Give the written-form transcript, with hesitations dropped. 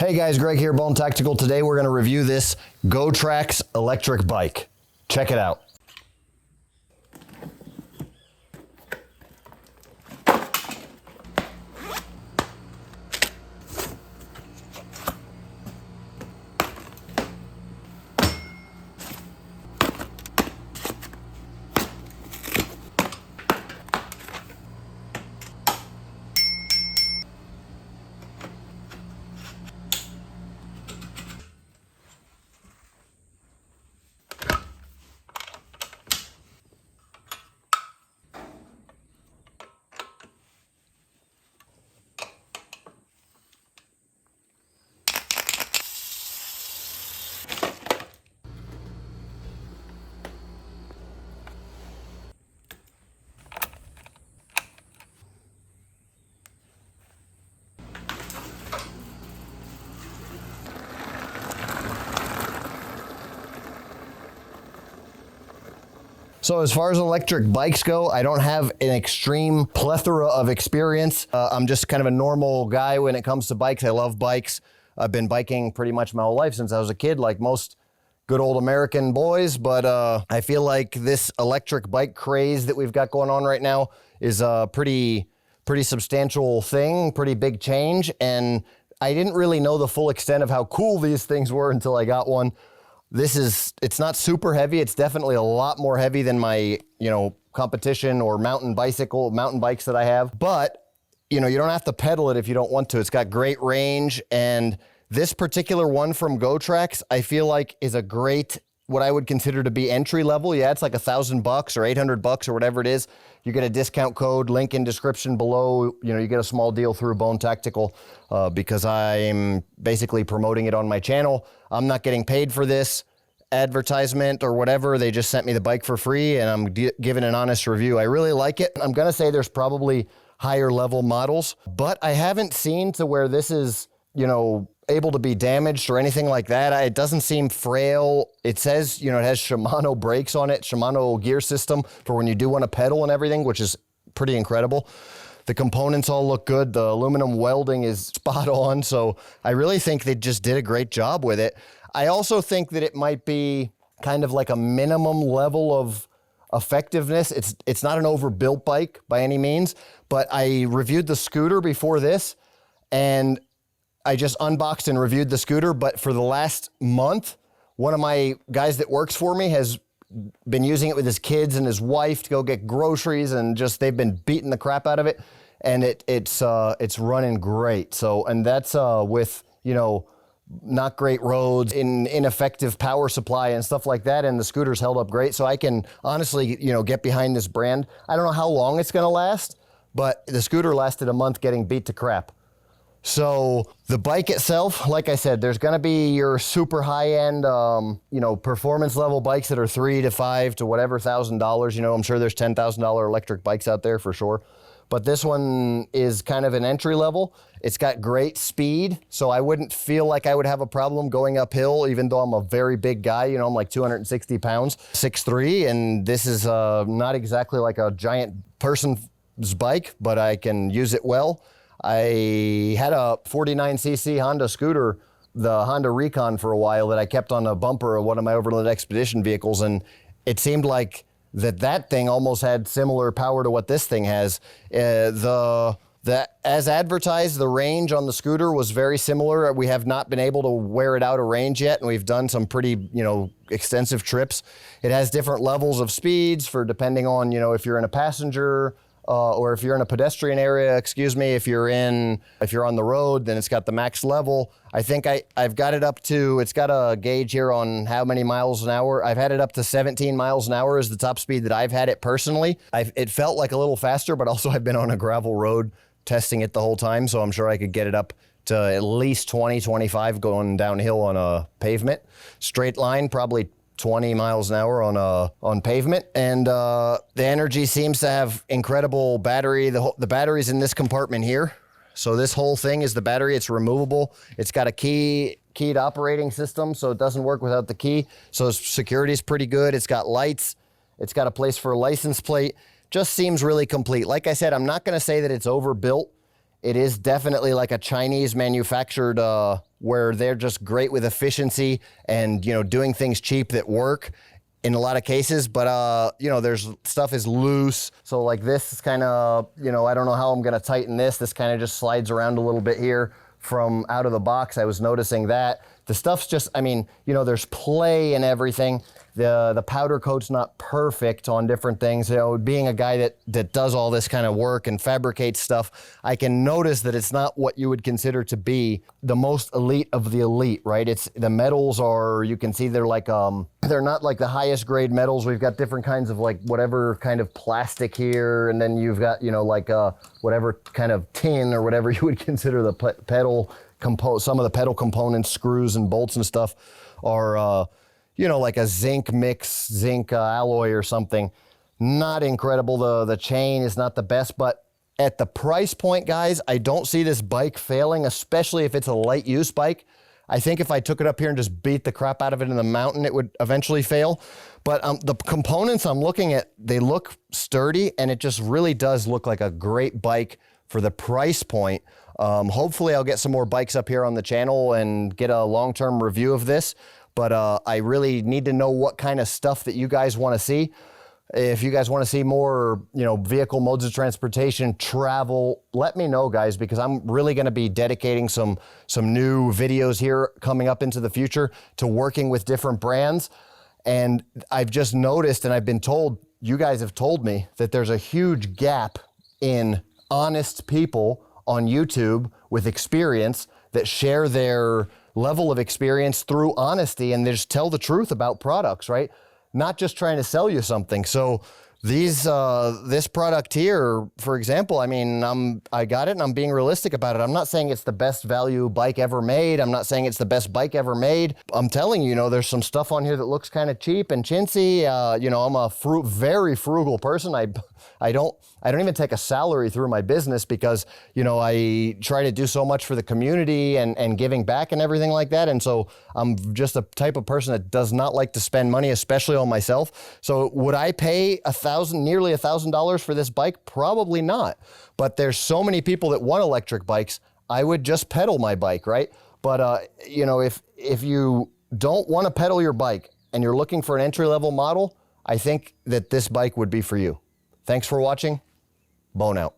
Hey guys, Greg here, Bone Tactical. Today we're going to review this GoTrax electric bike. Check it out. So as far as electric bikes go, I don't have an extreme plethora of experience. I'm just kind of a normal guy when it comes to bikes. I love bikes. I've been biking pretty much my whole life since I was a kid, like most good old American boys. But I feel like this electric bike craze that we've got going on right now is a pretty substantial thing, pretty big change. And I didn't really know the full extent of how cool these things were until I got one. It's not super heavy. It's definitely a lot more heavy than my, competition or mountain bikes that I have. But, you don't have to pedal it if you don't want to. It's got great range. And this particular one from GoTrax, I feel like is a great, what I would consider to be entry level. Yeah, it's like $1,000 or $800 or whatever it is. You get a discount code, link in description below. You get a small deal through Bone Tactical because I'm basically promoting it on my channel. I'm not getting paid for this advertisement or whatever. They just sent me the bike for free and I'm giving an honest review. I really like it. I'm going to say there's probably higher level models, but I haven't seen to where this is, able to be damaged or anything like that. It doesn't seem frail. It says, it has Shimano brakes on it, Shimano gear system for when you do want to pedal and everything, which is pretty incredible. The components all look good. The aluminum welding is spot on. So I really think they just did a great job with it. I also think that it might be kind of like a minimum level of effectiveness. It's not an overbuilt bike by any means, but I reviewed the scooter before this and I just unboxed and reviewed the scooter, but for the last month, one of my guys that works for me has been using it with his kids and his wife to go get groceries, and just they've been beating the crap out of it, and it's running great. So, and that's with not great roads, ineffective power supply and stuff like that, and the scooter's held up great. So I can honestly get behind this brand. I don't know how long it's going to last, but the scooter lasted a month getting beat to crap. So the bike itself, like I said, there's going to be your super high-end, performance level bikes that are $3,000 to $5,000 to whatever $1,000. I'm sure there's $10,000 electric bikes out there for sure. But this one is kind of an entry level. It's got great speed, so I wouldn't feel like I would have a problem going uphill, even though I'm a very big guy. I'm like 260 pounds, 6'3", and this is not exactly like a giant person's bike, but I can use it well. I had a 49cc Honda scooter, the Honda Recon, for a while that I kept on a bumper of one of my Overland Expedition vehicles, and it seemed like that thing almost had similar power to what this thing has. As advertised, the range on the scooter was very similar. We have not been able to wear it out of range yet, and we've done some pretty, extensive trips. It has different levels of speeds for depending on, if you're in a passenger or if you're in a pedestrian area, if you're on the road, then it's got the max level. I think I've got it up to, it's got a gauge here on how many miles an hour. I've had it up to 17 miles an hour is the top speed that I've had it personally. It felt like a little faster, but also I've been on a gravel road testing it the whole time, so I'm sure I could get it up to at least 20, 25 going downhill on a pavement. Straight line, probably 20 miles an hour on pavement, and the energy seems to have incredible battery. The battery's in this compartment here, so this whole thing is the battery. It's removable. It's got a keyed operating system, so it doesn't work without the key. So security is pretty good. It's got lights. It's got a place for a license plate. Just seems really complete. Like I said, I'm not going to say that it's overbuilt. It is definitely like a Chinese manufactured, where they're just great with efficiency and, you know, doing things cheap that work in a lot of cases. But, you know, there's stuff is loose. So like this is kind of, you know, I don't know how I'm going to tighten this. This kind of just slides around a little bit here from out of the box. I was noticing that. The stuff's just, I mean, you know, there's play and everything. The powder coat's not perfect on different things. You know, being a guy that does all this kind of work and fabricates stuff, I can notice that it's not what you would consider to be the most elite of the elite, right? It's the metals are, you can see they're like, they're not like the highest grade metals. We've got different kinds of like whatever kind of plastic here. And then you've got, you know, like whatever kind of tin or whatever you would consider the pedal some of the pedal components, screws and bolts and stuff are, you know, like a zinc mix, zinc alloy or something. Not incredible. The chain is not the best, but at the price point, guys, I don't see this bike failing, especially if it's a light use bike. I think if I took it up here and just beat the crap out of it in the mountain, it would eventually fail. But the components I'm looking at, they look sturdy, and it just really does look like a great bike for the price point. Hopefully I'll get some more bikes up here on the channel and get a long-term review of this. But I really need to know what kind of stuff that you guys want to see. If you guys want to see more, you know, vehicle modes of transportation, travel, let me know, guys, because I'm really going to be dedicating some new videos here coming up into the future to working with different brands. And I've just noticed, and I've been told, you guys have told me, that there's a huge gap in honest people on YouTube with experience that share their level of experience through honesty, and they just tell the truth about products, right? Not just trying to sell you something. So these, this product here, for example, I mean, I got it and I'm being realistic about it. I'm not saying it's the best value bike ever made. I'm not saying it's the best bike ever made. I'm telling you, you know, there's some stuff on here that looks kind of cheap and chintzy. You know, I'm a very frugal person. I don't even take a salary through my business because, you know, I try to do so much for the community and giving back and everything like that. And so I'm just a type of person that does not like to spend money, especially on myself. So would I pay nearly $1,000 for this bike? Probably not. But there's so many people that want electric bikes. I would just pedal my bike, right? But, you know, if you don't want to pedal your bike and you're looking for an entry-level model, I think that this bike would be for you. Thanks for watching. Bone out.